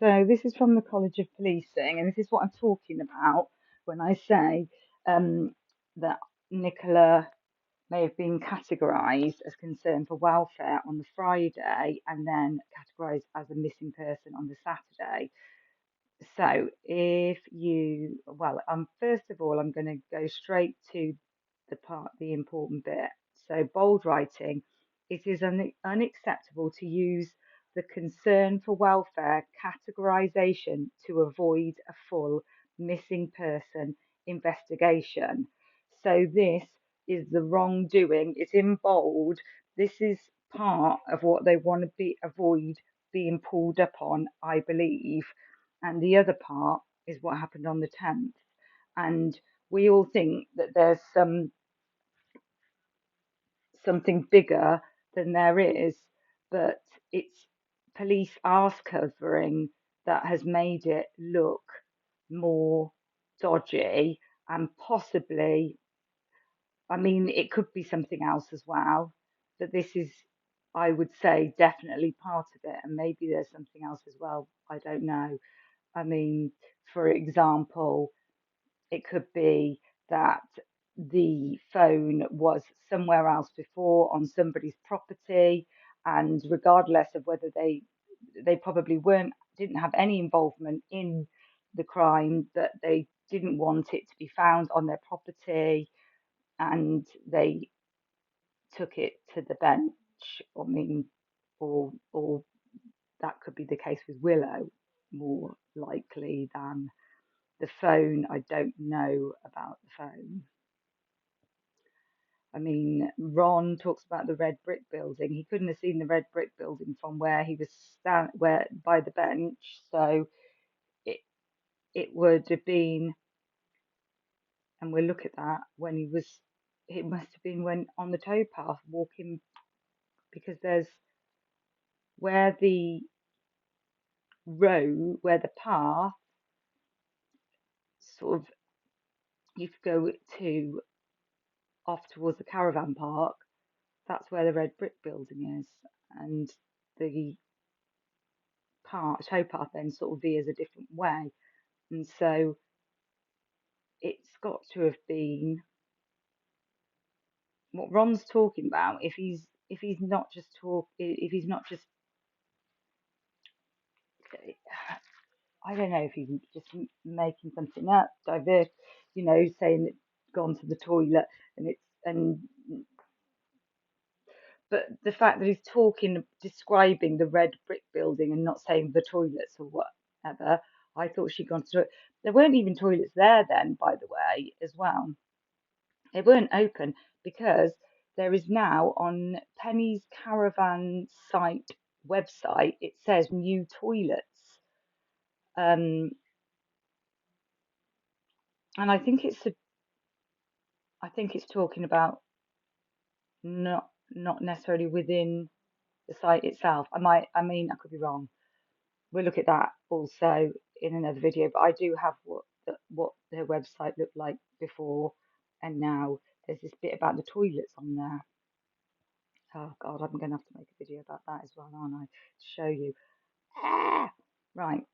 So this is from the College of Policing, and this is what I'm talking about when I say that Nicola may have been categorised as concern for welfare on the Friday and then categorised as a missing person on the Saturday. So if you, well, first of all, I'm going to go straight to the important bit. So bold writing, it is unacceptable to use the concern for welfare categorisation to avoid a full missing person investigation. So this is the wrongdoing. It's in bold. This is part of what they want to avoid being pulled up on, I believe. And the other part is what happened on the 10th. And we all think that there's something bigger than there is, but it's police arse covering that has made it look more dodgy and possibly, I mean, it could be something else as well, but this is, I would say, definitely part of it, and maybe there's something else as well. I don't know. I mean, for example, it could be that the phone was somewhere else before on somebody's property, and regardless of whether they probably didn't have any involvement in the crime, that they didn't want it to be found on their property, and they took it to the bench. I mean, or that could be the case with Willow, more likely than the phone. I don't know about the phone. I mean, Ron talks about the red brick building. He couldn't have seen the red brick building from where he was where by the bench. So it it would have been, and we'll look at that when he was. It must have been when on the towpath walking, because there's where the where the path sort of, you could go to off towards the caravan park. That's where the red brick building is, and the towpath then sort of veers a different way, and so it's got to have been what Ron's talking about. If he's not just if he's not just, I don't know if he's just making something up, saying it's gone to the toilet, and it's and but the fact that he's describing the red brick building and not saying the toilets or whatever, I thought she'd gone to it. There weren't even toilets there then, by the way, as well. They weren't open because there is now on Penny's caravan site website, it says new toilets. Um, and I think it's talking about not necessarily within the site itself. I mean, I could be wrong. We'll look at that also in another video, but I do have what their website looked like before and now. There's this bit about the toilets on there. Oh God, I'm going to have to make a video about that as well, aren't I? To show you. Right.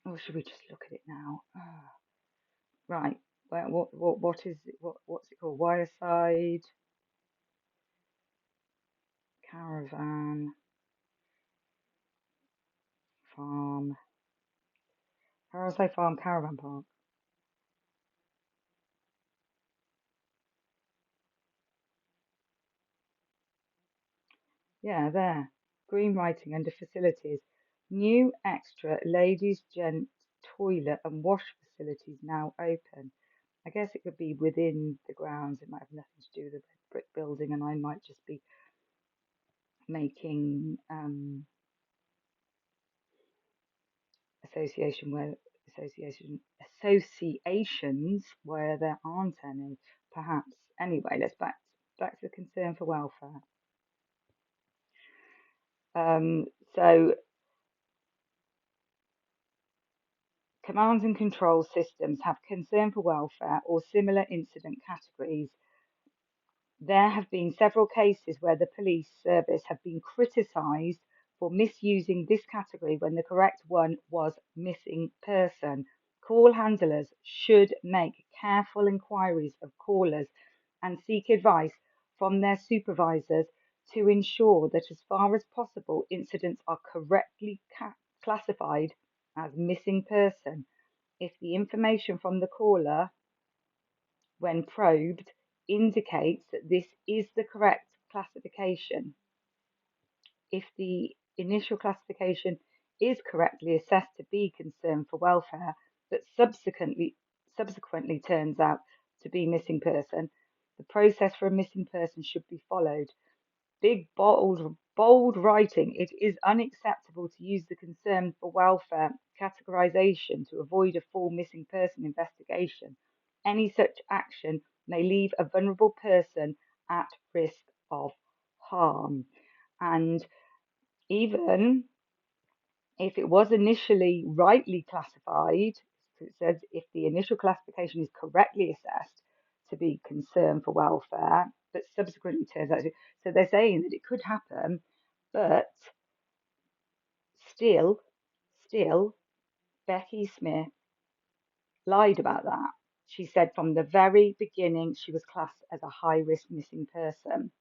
Or should we just look at it now? Right. Well, what is it? What's it called? Wireside Caravan Farm. Wireside Farm Caravan Park. Yeah, there. Green writing under facilities. New extra ladies' gent toilet and wash facilities now open. I guess it could be within the grounds. It might have nothing to do with the brick building, and I might just be making associations where there aren't any, perhaps. Anyway, let's back to the concern for welfare. So command and control systems have concern for welfare or similar incident categories. There have been several cases where the police service have been criticised for misusing this category when the correct one was missing person. Call handlers should make careful inquiries of callers and seek advice from their supervisors to ensure that, as far as possible, incidents are correctly classified as missing person. If the information from the caller, when probed, indicates that this is the correct classification, if the initial classification is correctly assessed to be concern for welfare, but subsequently turns out to be missing person, the process for a missing person should be followed. Big, bold writing. It is unacceptable to use the concern for welfare categorization to avoid a full missing person investigation. Any such action may leave a vulnerable person at risk of harm. And even if it was initially rightly classified, so it says if the initial classification is correctly assessed to be concern for welfare, but subsequently turns out to, so they're saying that it could happen, but still, Becky Smith lied about that. She said from the very beginning she was classed as a high risk missing person,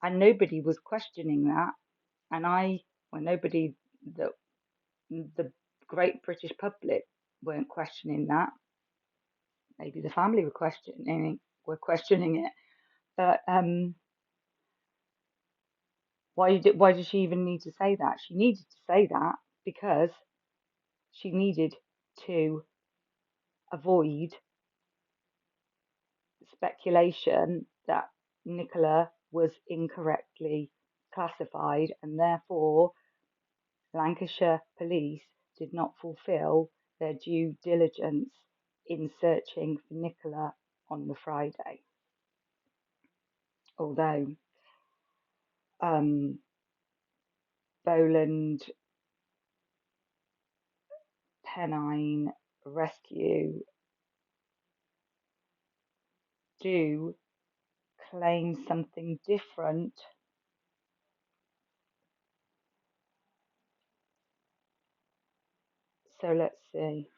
and nobody was questioning that. And nobody, the great British public weren't questioning that. Maybe the family were questioning it. But why did she even need to say that? She needed to say that because she needed to avoid speculation that Nicola was incorrectly classified, and therefore Lancashire police did not fulfil their due diligence in searching for Nicola on the Friday. Although Bowland Pennine Rescue do claim something different. So let's see.